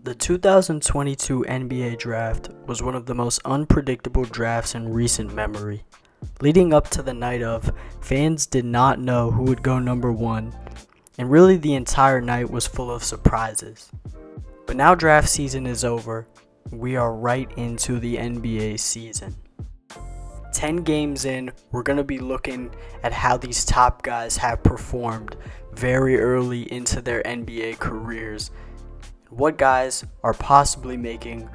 The 2022 NBA Draft was one of the most unpredictable drafts in recent memory. Leading up to the night of, fans did not know who would go number one, and really the entire night was full of surprises. But now draft season is over, we are right into the NBA season. 10 games in, we're going to be looking at how these top guys have performed very early into their NBA careers. What guys are possibly making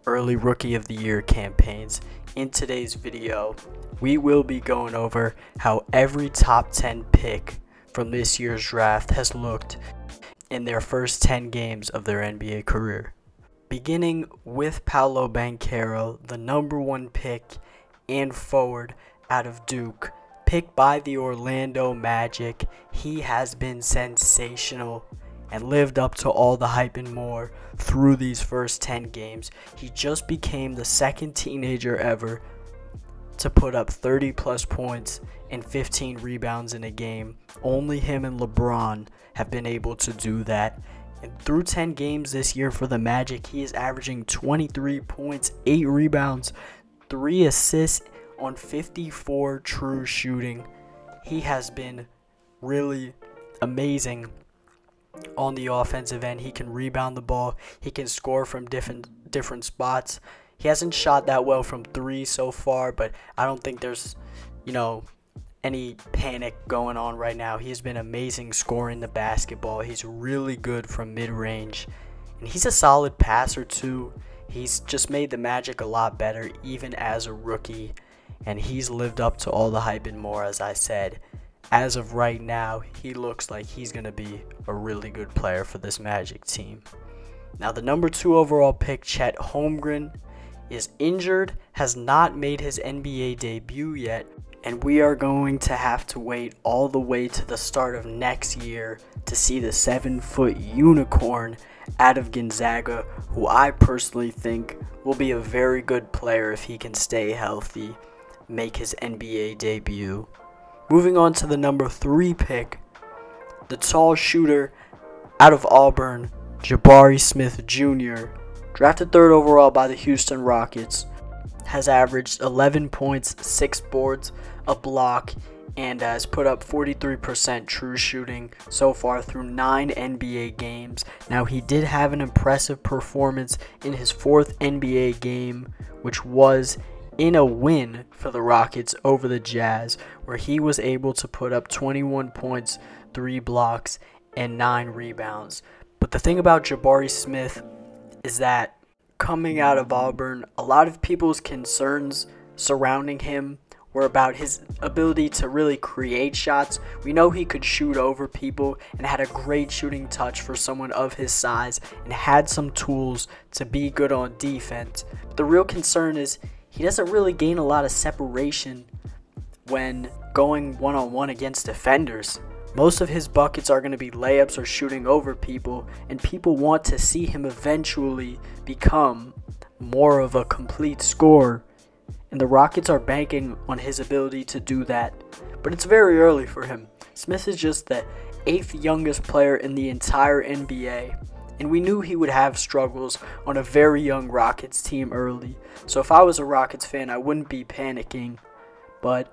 early Rookie of the Year campaigns. In today's video, we will be going over how every top 10 pick from this year's draft has looked in their first 10 games of their NBA career. Beginning with Paolo Banchero, the number one pick and forward out of Duke, picked by the Orlando Magic. He has been sensational and lived up to all the hype and more through these first 10 games. He just became the second teenager ever to put up 30 plus points and 15 rebounds in a game. Only him and LeBron have been able to do that. And through 10 games this year for the Magic, he is averaging 23 points, 8 rebounds, 3 assists on 54 true shooting. He has been really amazing on the offensive end. He can rebound the ball. He can score from different spots. He hasn't shot that well from three so far, but I don't think there's, any panic going on right now. He's been amazing scoring the basketball. He's really good from mid-range, and he's a solid passer too. He's just made the Magic a lot better even as a rookie, and he's lived up to all the hype and more, as I said. As of right now, he looks like he's going to be a really good player for this Magic team. Now, the number 2 overall pick, Chet Holmgren, is injured, has not made his NBA debut yet, and we are going to have to wait all the way to the start of next year to see the 7-foot unicorn out of Gonzaga, who I personally think will be a very good player if he can stay healthy, make his NBA debut. Moving on to the number 3 pick, the tall shooter out of Auburn, Jabari Smith Jr., drafted 3rd overall by the Houston Rockets, has averaged 11 points, 6 boards, a block, and has put up 43% true shooting so far through 9 NBA games. Now, he did have an impressive performance in his 4th NBA game, which was in a win for the Rockets over the Jazz, where he was able to put up 21 points, 3 blocks, and 9 rebounds. But the thing about Jabari Smith is that coming out of Auburn, a lot of people's concerns surrounding him were about his ability to really create shots. We know he could shoot over people and had a great shooting touch for someone of his size and had some tools to be good on defense. But the real concern is he doesn't really gain a lot of separation when going one-on-one against defenders. Most of his buckets are going to be layups or shooting over people, and people want to see him eventually become more of a complete scorer. And the Rockets are banking on his ability to do that. But it's very early for him. Smith is just the 8th youngest player in the entire NBA. And we knew he would have struggles on a very young Rockets team early. So if I was a Rockets fan, I wouldn't be panicking. But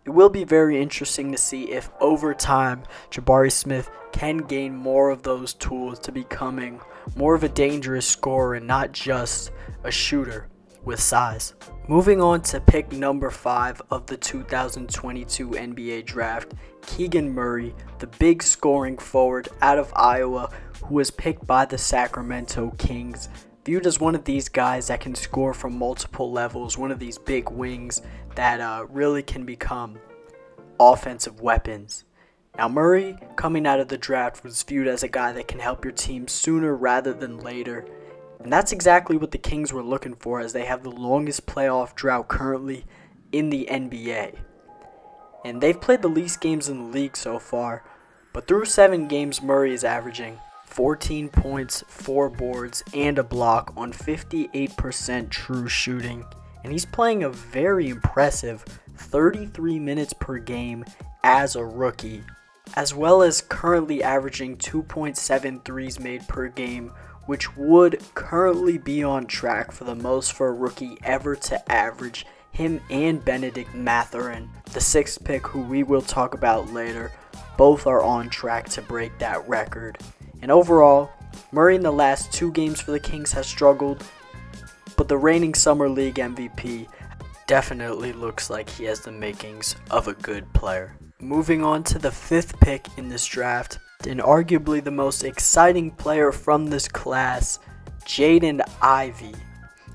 it will be very interesting to see if over time Jabari Smith can gain more of those tools to becoming more of a dangerous scorer and not just a shooter with size. Moving on to pick number 5 of the 2022 NBA Draft, Keegan Murray, the big scoring forward out of Iowa, who was picked by the Sacramento Kings. Viewed as one of these guys that can score from multiple levels, one of these big wings that really can become offensive weapons. Now, Murray, coming out of the draft, was viewed as a guy that can help your team sooner rather than later. And that's exactly what the Kings were looking for, as they have the longest playoff drought currently in the NBA. And they've played the least games in the league so far, but through 7 games, Murray is averaging 14 points, 4 boards, and a block on 58% true shooting. And he's playing a very impressive 33 minutes per game as a rookie, as well as currently averaging 2.7 threes made per game, which would currently be on track for the most for a rookie ever to average. Him and Benedict Mathurin, the 6th pick who we will talk about later, both are on track to break that record. And overall, Murray in the last 2 games for the Kings has struggled, but the reigning Summer League MVP definitely looks like he has the makings of a good player. Moving on to the 5th pick in this draft, and arguably the most exciting player from this class, Jaden Ivey.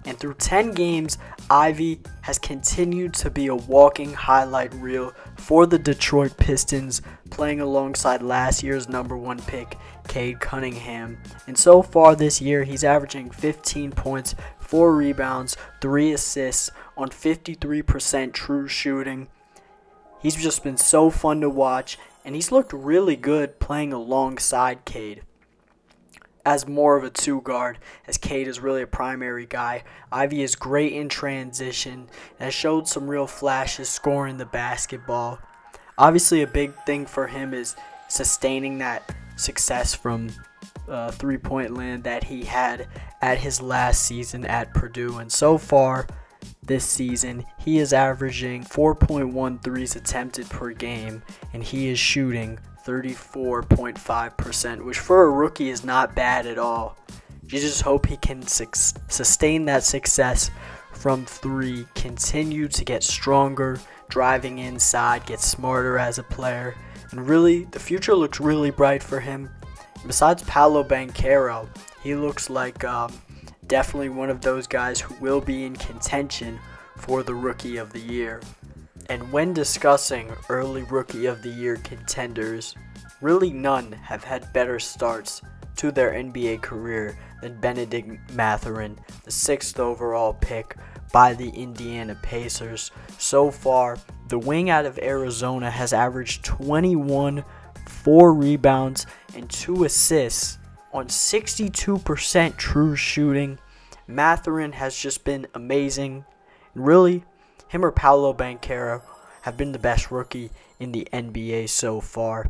And through 10 games, Ivey has continued to be a walking highlight reel for the Detroit Pistons, playing alongside last year's #1 pick, Cade Cunningham. And so far this year, he's averaging 15 points, 4 rebounds, 3 assists on 53% true shooting. He's just been so fun to watch, and he's looked really good playing alongside Cade as more of a 2 guard, as Cade is really a primary guy. Ivey is great in transition and has showed some real flashes scoring the basketball. Obviously, a big thing for him is sustaining that success from three-point land that he had at his last season at Purdue. And so far this season, he is averaging 4.1 threes attempted per game, and he is shooting 34.5%, which for a rookie is not bad at all. You just hope he can sustain that success from 3, continue to get stronger, driving inside, get smarter as a player, and really, the future looks really bright for him. Besides Paolo Banchero, he looks like definitely one of those guys who will be in contention for the Rookie of the Year. And when discussing early Rookie of the Year contenders, really none have had better starts to their NBA career than Benedict Mathurin, the 6th overall pick by the Indiana Pacers. So far, the wing out of Arizona has averaged 21, 4 rebounds, and 2 assists on 62% true shooting. Mathurin has just been amazing. Really, him or Paolo Banchero have been the best rookie in the NBA so far.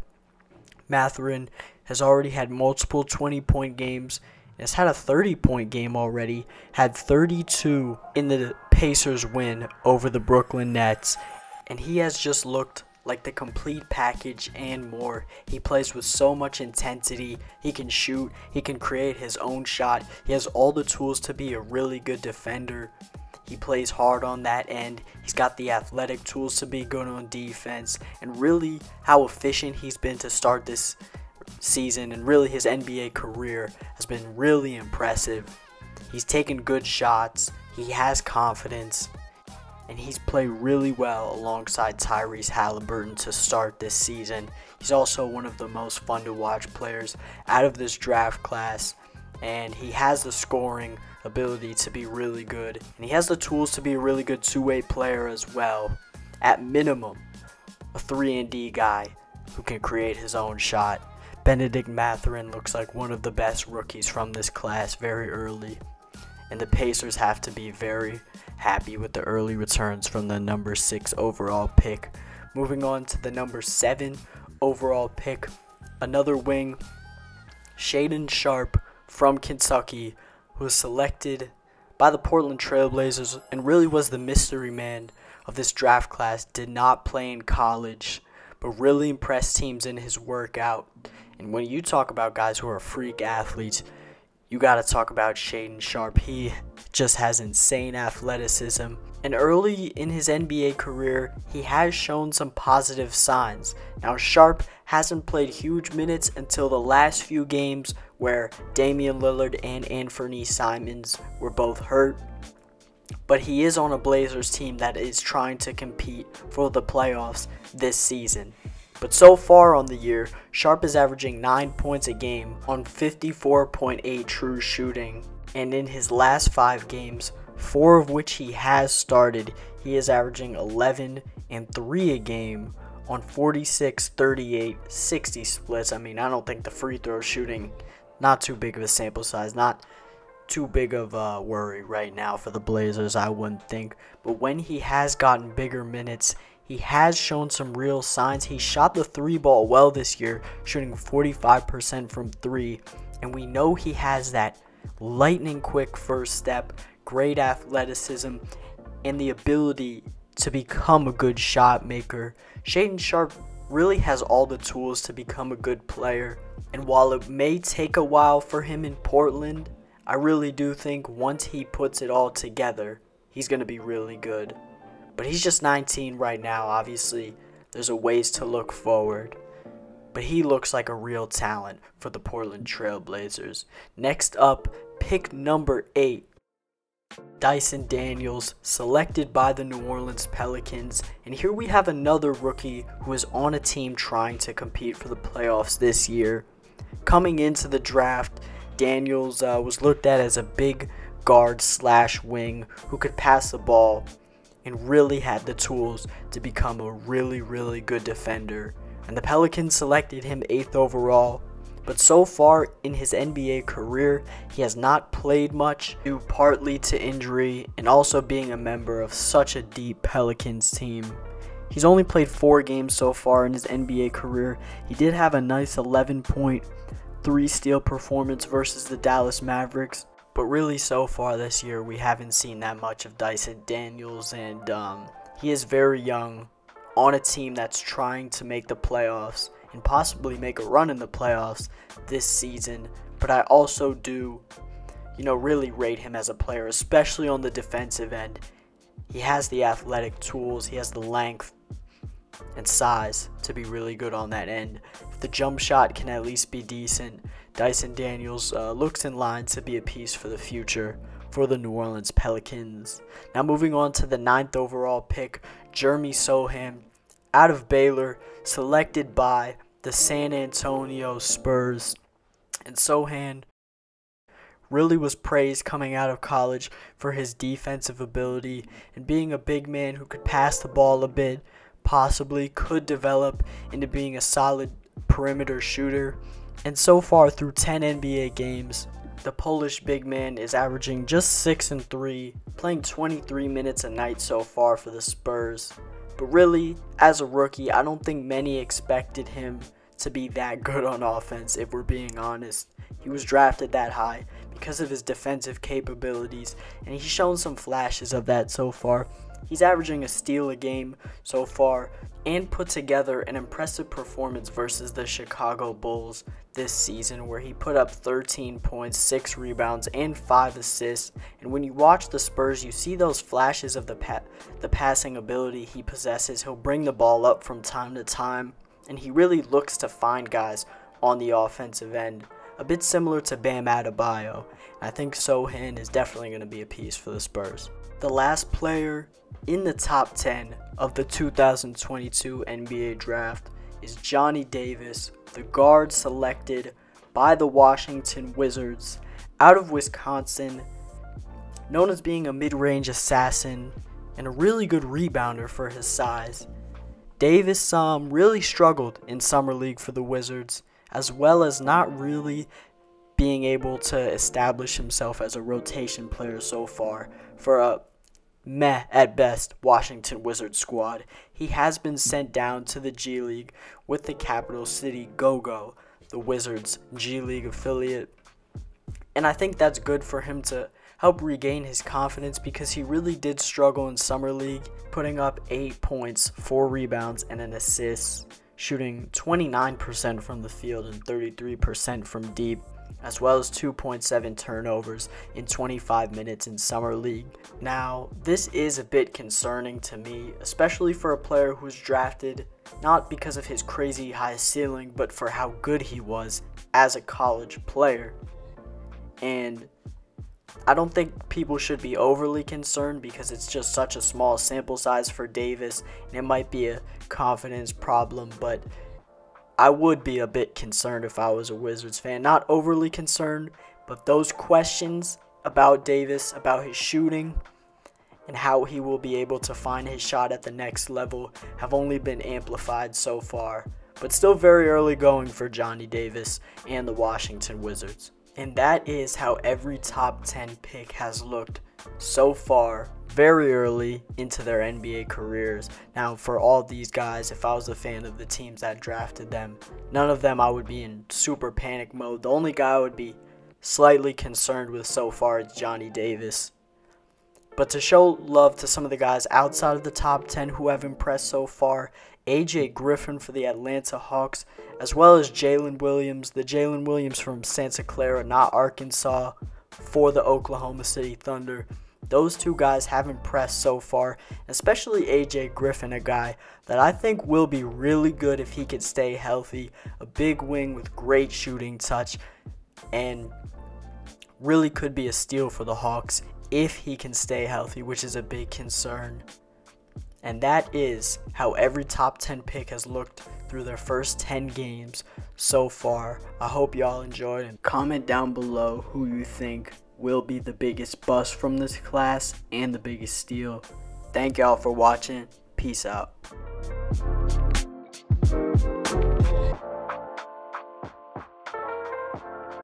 Mathurin has already had multiple 20-point games, and has had a 30-point game already, had 32 in the Pacers win over the Brooklyn Nets, and he has just looked like the complete package and more. He plays with so much intensity. He can shoot, he can create his own shot, he has all the tools to be a really good defender. He plays hard on that end. He's got the athletic tools to be good on defense, and really how efficient he's been to start this season, and really his NBA career has been really impressive. He's taken good shots, he has confidence, and he's played really well alongside Tyrese Halliburton to start this season. He's also one of the most fun to watch players out of this draft class, and he has the scoring ability to be really good, and he has the tools to be a really good two-way player as well. At minimum, a 3-and-D guy who can create his own shot. Benedict Mathurin looks like one of the best rookies from this class very early, and the Pacers have to be very happy with the early returns from the number 6 overall pick. Moving on to the number 7 overall pick, another wing, Shaedon Sharpe from Kentucky, who was selected by the Portland Trailblazers and really was the mystery man of this draft class. Did not play in college, but really impressed teams in his workout. And when you talk about guys who are freak athletes, you got to talk about Shaedon Sharpe. He just has insane athleticism. And early in his NBA career, he has shown some positive signs. Now, Sharpe hasn't played huge minutes until the last few games where Damian Lillard and Anthony Simons were both hurt. But he is on a Blazers team that is trying to compete for the playoffs this season. But so far on the year, Sharpe is averaging 9 points a game on 54.8 true shooting. And in his last 5 games, 4 of which he has started, he is averaging 11 and 3 a game on 46, 38, 60 splits. I mean, I don't think the free throw shooting, not too big of a sample size, not too big of a worry right now for the Blazers, I wouldn't think. But when he has gotten bigger minutes, he has shown some real signs. He shot the 3 ball well this year, shooting 45% from 3. And we know he has that lightning quick first step, great athleticism, and the ability to become a good shot maker. Shaedon Sharpe really has all the tools to become a good player, and while it may take a while for him in Portland, I really do think once he puts it all together, he's going to be really good. But he's just 19 right now. Obviously, there's a ways to look forward. But he looks like a real talent for the Portland Trail Blazers. Next up, pick number 8. Dyson Daniels, selected by the New Orleans Pelicans. And here we have another rookie who is on a team trying to compete for the playoffs this year. Coming into the draft, Daniels was looked at as a big guard / wing who could pass the ball and really had the tools to become a really, really good defender. And the Pelicans selected him 8th overall. But so far in his NBA career, he has not played much, due partly to injury and also being a member of such a deep Pelicans team. He's only played 4 games so far in his NBA career. He did have a nice 11-point 3-steal performance versus the Dallas Mavericks. But really so far this year, we haven't seen that much of Dyson Daniels, and he is very young on a team that's trying to make the playoffs and possibly make a run in the playoffs this season. But I also do, really rate him as a player, especially on the defensive end. He has the athletic tools, he has the length and size to be really good on that end. If the jump shot can at least be decent, Dyson Daniels looks in line to be a piece for the future for the New Orleans Pelicans. Now moving on to the 9th overall pick, Jeremy Sochan, out of Baylor, selected by the San Antonio Spurs. And Sochan really was praised coming out of college for his defensive ability and being a big man who could pass the ball a bit, possibly could develop into being a solid perimeter shooter. And so far through 10 NBA games, the Polish big man is averaging just 6 and 3, playing 23 minutes a night so far for the Spurs. But really, as a rookie, I don't think many expected him to be that good on offense, if we're being honest. He was drafted that high because of his defensive capabilities, and he's shown some flashes of that so far. He's averaging a steal a game so far and put together an impressive performance versus the Chicago Bulls this season, where he put up 13 points, 6 rebounds, and 5 assists. And when you watch the Spurs, you see those flashes of the passing ability he possesses. He'll bring the ball up from time to time, and he really looks to find guys on the offensive end, a bit similar to Bam Adebayo. I think Sochan is definitely going to be a piece for the Spurs. The last player in the top 10 of the 2022 NBA Draft is Johnny Davis, the guard selected by the Washington Wizards out of Wisconsin, known as being a mid-range assassin and a really good rebounder for his size. Davis really struggled in Summer League for the Wizards, as well as not really being able to establish himself as a rotation player so far for a meh at best Washington Wizards squad. He has been sent down to the G League with the Capital City Go-Go, the Wizards G League affiliate. And I think that's good for him to help regain his confidence, because he really did struggle in Summer League, putting up 8 points, 4 rebounds, and an assist, shooting 29% from the field and 33% from deep, as well as 2.7 turnovers in 25 minutes in Summer League. Now, this is a bit concerning to me, especially for a player who's drafted not because of his crazy high ceiling, but for how good he was as a college player. And I don't think people should be overly concerned, because it's just such a small sample size for Davis, and it might be a confidence problem, but I would be a bit concerned if I was a Wizards fan. Not overly concerned, but those questions about Davis, about his shooting, and how he will be able to find his shot at the next level have only been amplified so far. But still very early going for Johnny Davis and the Washington Wizards. And that is how every top 10 pick has looked so far, very early into their NBA careers. Now, for all these guys, if I was a fan of the teams that drafted them, none of them I would be in super panic mode. The only guy I would be slightly concerned with so far is Johnny Davis. But to show love to some of the guys outside of the top 10 who have impressed so far, AJ Griffin for the Atlanta Hawks, as well as Jalen Williams from Santa Clara, not Arkansas, for the Oklahoma City Thunder. Those two guys have impressed so far, especially AJ Griffin, a guy that I think will be really good if he could stay healthy. A big wing with great shooting touch, and really could be a steal for the Hawks if he can stay healthy, which is a big concern. And that is how every top 10 pick has looked through their first 10 games so far. I hope y'all enjoyed, and comment down below who you think will be the biggest bust from this class and the biggest steal. Thank y'all for watching. Peace out.